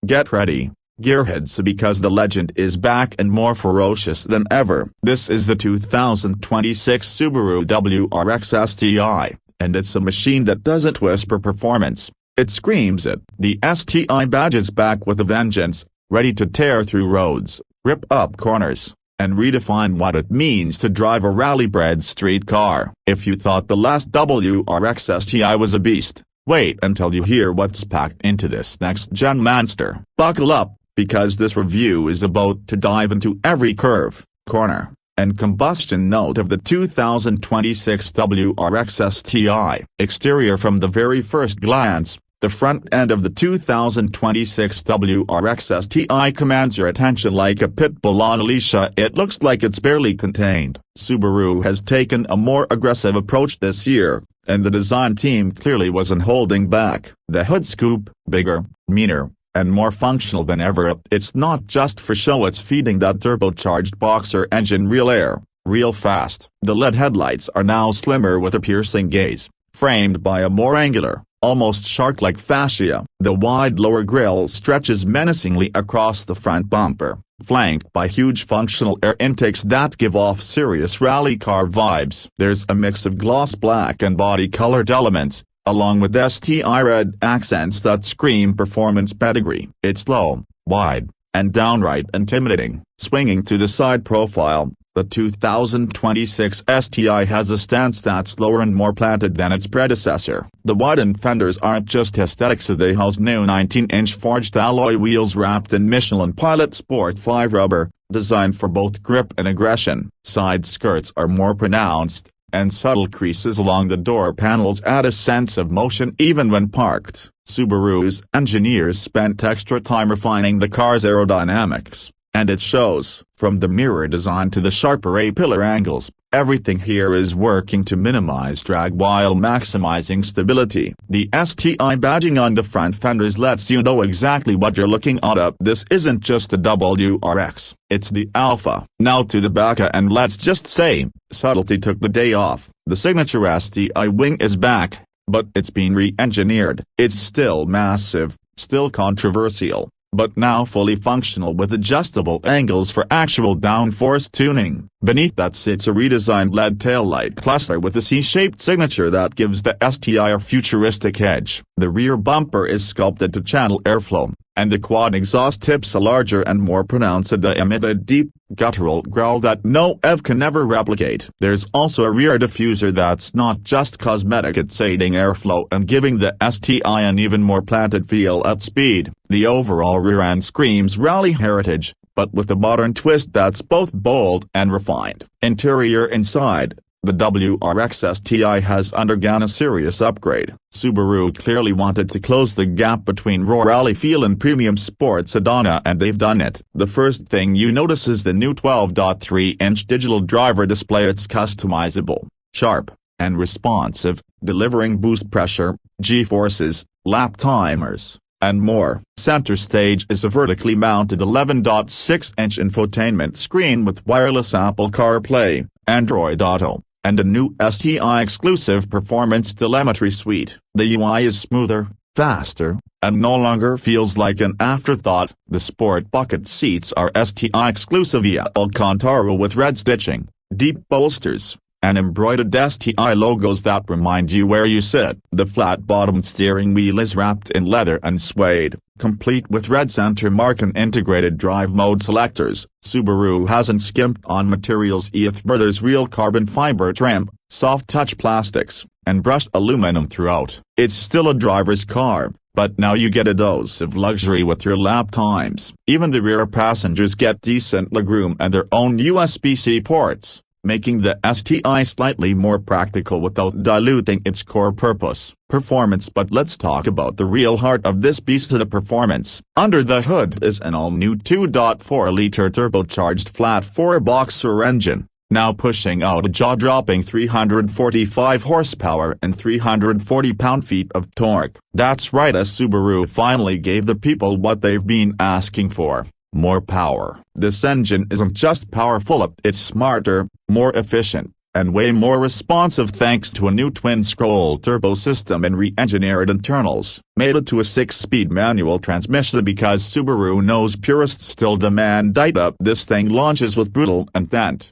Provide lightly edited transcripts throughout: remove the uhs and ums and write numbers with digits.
Get ready, gearheads, because the legend is back and more ferocious than ever. This is the 2026 Subaru WRX STI, and it's a machine that doesn't whisper performance, it screams it. The STI badge is back with a vengeance, ready to tear through roads, rip up corners, and redefine what it means to drive a rally-bred street car. If you thought the last WRX STI was a beast, wait until you hear what's packed into this next-gen monster. Buckle up, because this review is about to dive into every curve, corner, and combustion note of the 2026 WRX STI. Exterior. From the very first glance, the front end of the 2026 WRX STI commands your attention like a pit bull on a leash. It looks like it's barely contained. Subaru has taken a more aggressive approach this year, and the design team clearly wasn't holding back. The hood scoop, bigger, meaner, and more functional than ever. It's not just for show, it's feeding that turbocharged boxer engine real air, real fast. The LED headlights are now slimmer with a piercing gaze, framed by a more angular, almost shark-like fascia. The wide lower grille stretches menacingly across the front bumper, flanked by huge functional air intakes that give off serious rally car vibes. There's a mix of gloss black and body-colored elements, along with STI red accents that scream performance pedigree. It's low, wide, and downright intimidating. Swinging to the side profile, the 2026 STI has a stance that's lower and more planted than its predecessor. The widened fenders aren't just aesthetics, they house new 19-inch forged alloy wheels wrapped in Michelin Pilot Sport 5 rubber, designed for both grip and aggression. Side skirts are more pronounced, and subtle creases along the door panels add a sense of motion even when parked. Subaru's engineers spent extra time refining the car's aerodynamics, and it shows. From the mirror design to the sharper A-pillar angles, everything here is working to minimize drag while maximizing stability. The STI badging on the front fenders lets you know exactly what you're looking at. This isn't just a WRX, it's the Alpha. Now to the back, and let's just say, subtlety took the day off. The signature STI wing is back, but it's been re-engineered. It's still massive, still controversial, but now fully functional with adjustable angles for actual downforce tuning. Beneath that sits a redesigned LED taillight cluster with a C-shaped signature that gives the STI a futuristic edge. The rear bumper is sculpted to channel airflow, and the quad exhaust tips a larger and more pronounced emit a deep, guttural growl that no EV can ever replicate. There's also a rear diffuser that's not just cosmetic, it's aiding airflow and giving the STI an even more planted feel at speed. The overall rear end screams rally heritage, but with a modern twist that's both bold and refined. Interior. Inside, the WRX STI has undergone a serious upgrade. Subaru clearly wanted to close the gap between raw rally feel and premium sports sedan, and they've done it. The first thing you notice is the new 12.3-inch digital driver display. It's customizable, sharp, and responsive, delivering boost pressure, G-forces, lap timers, and more. Center stage is a vertically mounted 11.6-inch infotainment screen with wireless Apple CarPlay, Android Auto, and a new STI-exclusive performance telemetry suite. The UI is smoother, faster, and no longer feels like an afterthought. The sport bucket seats are STI-exclusive via Alcantara with red stitching, deep bolsters, and embroidered STI logos that remind you where you sit. The flat-bottomed steering wheel is wrapped in leather and suede, complete with red center mark and integrated drive mode selectors. Subaru hasn't skimped on materials either. There's real carbon fiber trim, soft touch plastics, and brushed aluminum throughout. It's still a driver's car, but now you get a dose of luxury with your lap times. Even the rear passengers get decent legroom and their own USB-C ports, making the STI slightly more practical without diluting its core purpose, performance. But let's talk about the real heart of this beast, the performance. Under the hood is an all-new 2.4-liter turbocharged flat-4 boxer engine, now pushing out a jaw-dropping 345 horsepower and 340 pound-feet of torque. That's right, as Subaru finally gave the people what they've been asking for: more power. This engine isn't just powerful, it's smarter, more efficient, and way more responsive thanks to a new twin-scroll turbo system and re-engineered internals. Made it to a 6-speed manual transmission because Subaru knows purists still demand it up. This thing launches with brutal intent.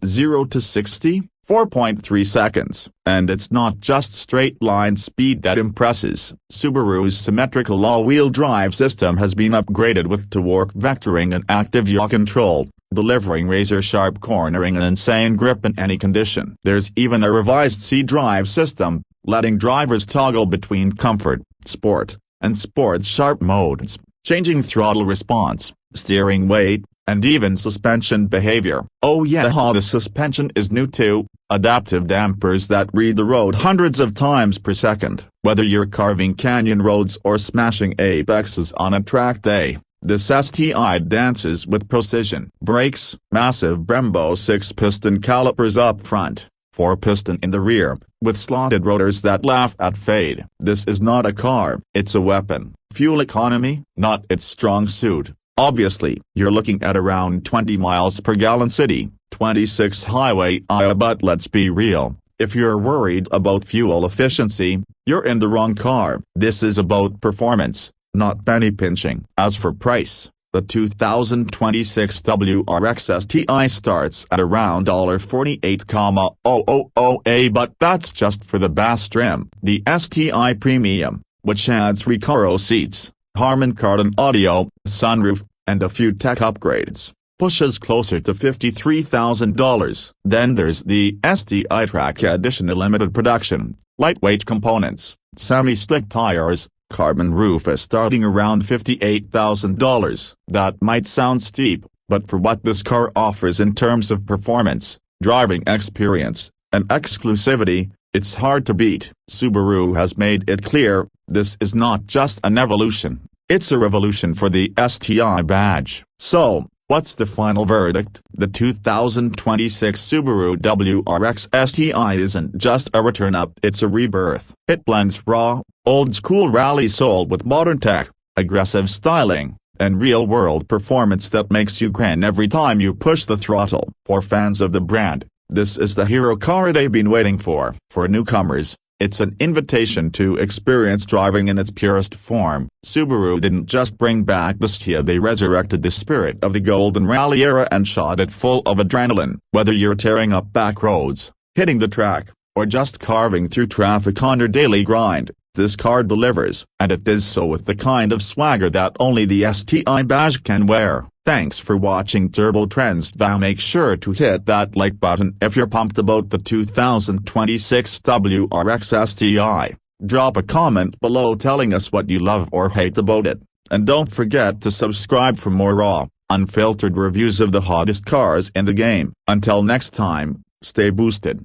0 to 60? 4.3 seconds. And it's not just straight-line speed that impresses. Subaru's symmetrical all-wheel drive system has been upgraded with torque vectoring and active yaw control, delivering razor-sharp cornering and insane grip in any condition. There's even a revised C-Drive system, letting drivers toggle between comfort, sport, and sport-sharp modes, changing throttle response, steering weight, and even suspension behavior. Oh yeah, the suspension is new too, adaptive dampers that read the road hundreds of times per second. Whether you're carving canyon roads or smashing apexes on a track day, this STI dances with precision. Brakes, massive Brembo 6-piston calipers up front, 4-piston in the rear, with slotted rotors that laugh at fade. This is not a car, it's a weapon. Fuel economy, not its strong suit. Obviously, you're looking at around 20 miles per gallon city, 26 highway, but let's be real, if you're worried about fuel efficiency, you're in the wrong car. This is about performance, not penny pinching. As for price, the 2026 WRX STI starts at around $48,000, but that's just for the bass trim. The STI Premium, which adds Recaro seats, Harman Kardon audio, sunroof, and a few tech upgrades, pushes closer to $53,000. Then there's the STI Track Edition limited production, lightweight components, semi-slick tires, carbon roof is starting around $58,000. That might sound steep, but for what this car offers in terms of performance, driving experience, and exclusivity, it's hard to beat. Subaru has made it clear, this is not just an evolution, it's a revolution for the STI badge. So, what's the final verdict? The 2026 Subaru WRX STI isn't just a return-up, it's a rebirth. It blends raw, old-school rally soul with modern tech, aggressive styling, and real-world performance that makes you grin every time you push the throttle. For fans of the brand, this is the hero car they've been waiting for. For newcomers, it's an invitation to experience driving in its purest form. Subaru didn't just bring back the STI, they resurrected the spirit of the golden rally era and shot it full of adrenaline. Whether you're tearing up back roads, hitting the track, or just carving through traffic on your daily grind, this car delivers, and it does so with the kind of swagger that only the STI badge can wear. Thanks for watching Turbo Trendz. Make sure to hit that like button if you're pumped about the 2026 WRX STI. Drop a comment below telling us what you love or hate about it, and don't forget to subscribe for more raw, unfiltered reviews of the hottest cars in the game. Until next time, stay boosted.